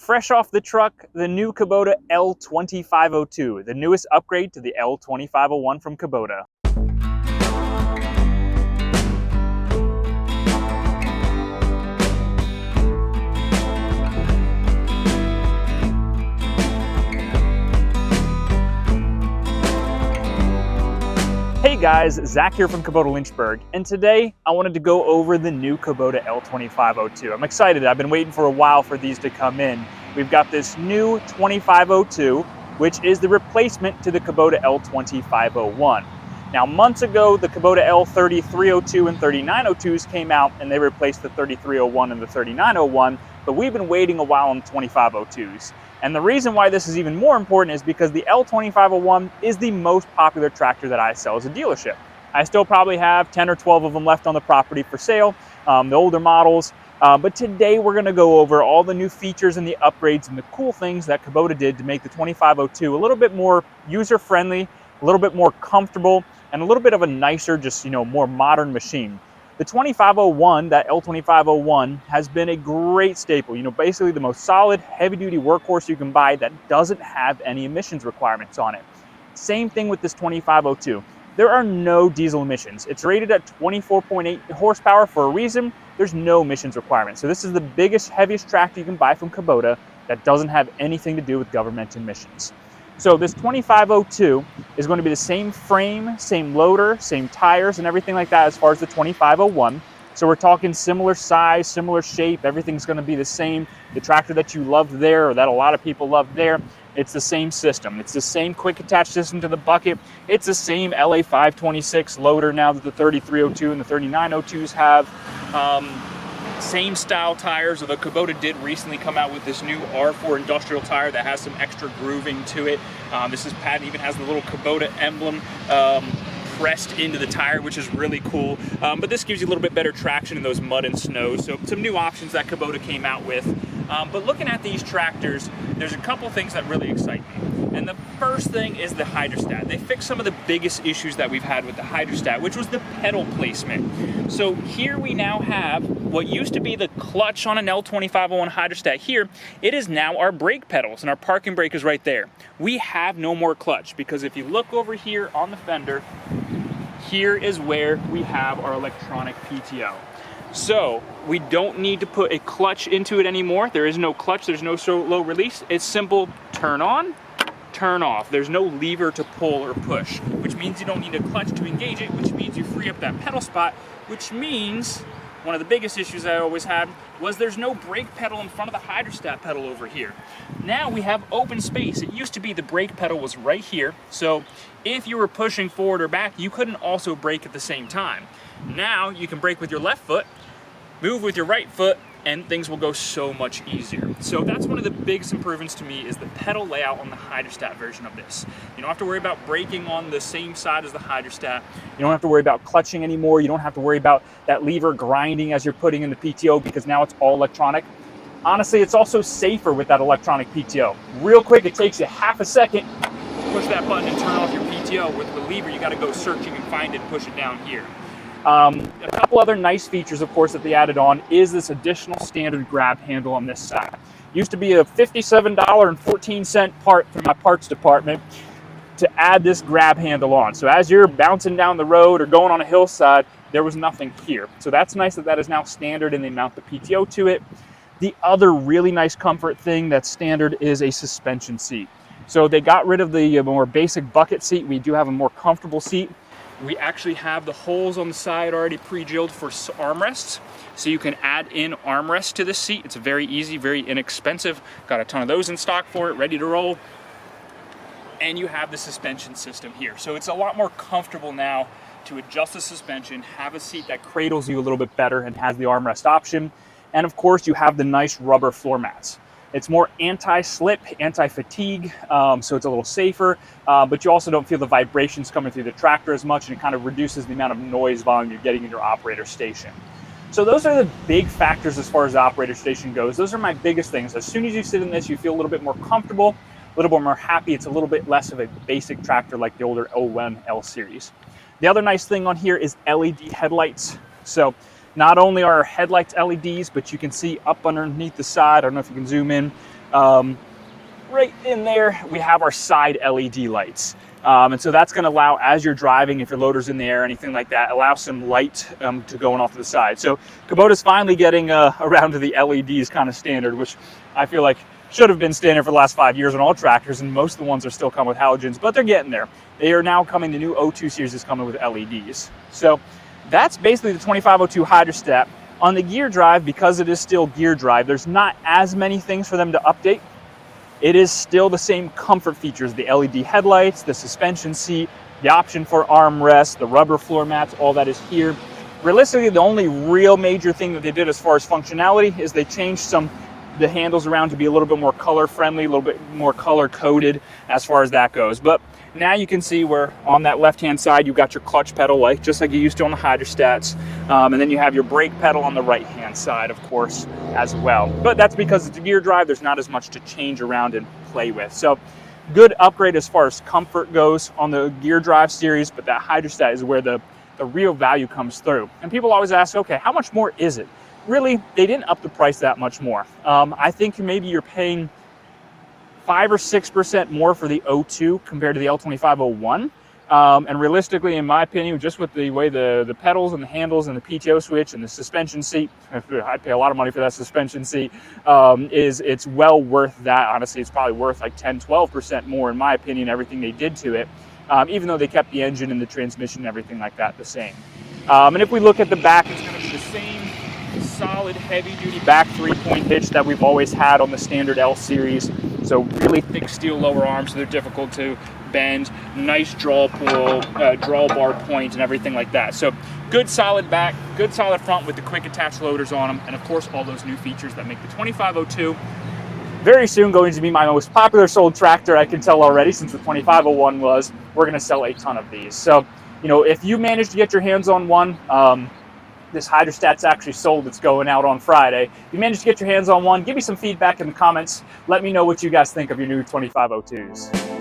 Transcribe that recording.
Fresh off the truck, the new Kubota L2502, the newest upgrade to the L2501 from Kubota. Hey guys, Zach here from Kubota Lynchburg, and today I wanted to go over the new Kubota L2502. I'm excited. I've been waiting for a while for these to come in. We've got this new 2502, which is the replacement to the Kubota L2501. Now, months ago, the Kubota L3302 and 3902s came out, and they replaced the 3301 and the 3901, but we've been waiting a while on the 2502s. And the reason why this is even more important is because the L2501 is the most popular tractor that I sell as a dealership. I still probably have 10 or 12 of them left on the property for sale, the older models. But today we're gonna go over all the new features and the upgrades and the cool things that Kubota did to make the 2502 a little bit more user-friendly, a little bit more comfortable, and a little bit of a nicer, just, more modern machine. The 2501, that L2501, has been a great staple. Basically the most solid, heavy-duty workhorse you can buy that doesn't have any emissions requirements on it. Same thing with this 2502. There are no diesel emissions. It's rated at 24.8 horsepower for a reason. There's no emissions requirements. So this is the biggest, heaviest tractor you can buy from Kubota that doesn't have anything to do with government emissions. So this 2502 is going to be the same frame, same loader, same tires and everything like that as far as the 2501. So we're talking similar size, similar shape, everything's going to be the same. The tractor that you loved there, or that a lot of people love there, it's the same system. It's the same quick attach system to the bucket. It's the same LA526 loader now that the 3302 and the 3902s have. Same style tires, although Kubota did recently come out with this new R4 industrial tire that has some extra grooving to it. This patent even has the little Kubota emblem pressed into the tire, which is really cool. But this gives you a little bit better traction in those mud and snow. So some new options that Kubota came out with. But looking at these tractors, there's a couple things that really excite me. And the first thing is the Hydrostat. They fixed some of the biggest issues that we've had with the Hydrostat, which was the pedal placement. So here we now have what used to be the clutch on an L2501 Hydrostat here. It is now our brake pedals, and our parking brake is right there. We have no more clutch, because if you look over here on the fender, here is where we have our electronic PTO. So we don't need to put a clutch into it anymore. There is no clutch, there's no slow release. It's simple turn on, turn off. There's no lever to pull or push, which means you don't need a clutch to engage it, which means you free up that pedal spot, which means one of the biggest issues I always had was there's no brake pedal in front of the Hydrostat pedal over here. Now we have open space. It used to be the brake pedal was right here, so if you were pushing forward or back, you couldn't also brake at the same time. Now you can brake with your left foot, move with your right foot, and things will go so much easier. So that's one of the biggest improvements to me, is the pedal layout on the Hydrostat version of this. You don't have to worry about braking on the same side as the Hydrostat. You don't have to worry about clutching anymore. You don't have to worry about that lever grinding as you're putting in the PTO, because now it's all electronic. Honestly, it's also safer with that electronic PTO. Real quick, it takes you half a second to push that button and turn off your PTO. With the lever, you gotta go searching and find it and push it down here. A couple other nice features, of course, that they added on is this additional standard grab handle on this side. Used to be a $57.14 part from my parts department to add this grab handle on. So as you're bouncing down the road or going on a hillside, there was nothing here. So that's nice that that is now standard, and they mount the PTO to it. The other really nice comfort thing that's standard is a suspension seat. So they got rid of the more basic bucket seat. We do have a more comfortable seat. We actually have the holes on the side already pre-drilled for armrests, so you can add in armrests to this seat. It's very easy, very inexpensive. Got a ton of those in stock for it, ready to roll. And you have the suspension system here. So it's a lot more comfortable now to adjust the suspension, have a seat that cradles you a little bit better and has the armrest option. And of course, you have the nice rubber floor mats. It's more anti-slip, anti-fatigue, so it's a little safer, but you also don't feel the vibrations coming through the tractor as much, and it kind of reduces the amount of noise volume you're getting in your operator station. So those are the big factors as far as the operator station goes. Those are my biggest things. As soon as you sit in this, you feel a little bit more comfortable, a little bit more happy. It's a little bit less of a basic tractor like the older 01 L series. The other nice thing on here is LED headlights. So not only are our headlights LEDs, but you can see up underneath the side, I don't know if you can zoom in, Right in there, we have our side LED lights. And so that's going to allow, as you're driving, if your loader's in the air or anything like that, allow some light to going off to the side. So Kubota's finally getting around to the LEDs kind of standard, which I feel like should have been standard for the last 5 years on all tractors, and most of the ones are still come with halogens, but they're getting there. They are now coming, the new O2 series is coming with LEDs. So that's basically the 2502 Hydrostat. On the gear drive, because it is still gear drive, there's not as many things for them to update. It is still the same comfort features, the LED headlights, the suspension seat, the option for armrest, the rubber floor mats, all that is here. Realistically, the only real major thing that they did as far as functionality is they changed the handles around to be a little bit more color friendly, a little bit more color coded as far as that goes. But now you can see where on that left hand side you've got your clutch pedal, like just like you used to on the Hydrostats, and then you have your brake pedal on the right hand side, of course, as well. But that's because it's a gear drive, there's not as much to change around and play with. So good upgrade as far as comfort goes on the gear drive series, but that Hydrostat is where the real value comes through. And people always ask, okay, how much more is it? Really, they didn't up the price that much more. I think maybe you're paying 5 or 6% more for the O2 compared to the L2501. And realistically, in my opinion, just with the way the pedals and the handles and the PTO switch and the suspension seat, I'd pay a lot of money for that suspension seat, it's well worth that. Honestly, it's probably worth like 10, 12% more, in my opinion, everything they did to it, even though they kept the engine and the transmission and everything like that the same. And if we look at the back, it's going to be the same solid heavy-duty back 3-point hitch that we've always had on the standard L series. So really thick steel lower arms, so they're difficult to bend. Nice draw bar point and everything like that. So good solid back, good solid front with the quick attach loaders on them, and of course all those new features that make the 2502 very soon going to be my most popular sold tractor. I can tell already, since the 2501 was. We're going to sell a ton of these. So, you know, if you manage to get your hands on one, this Hydrostat's actually sold. It's going out on Friday. If you manage to get your hands on one, give me some feedback in the comments. Let me know what you guys think of your new 2502s.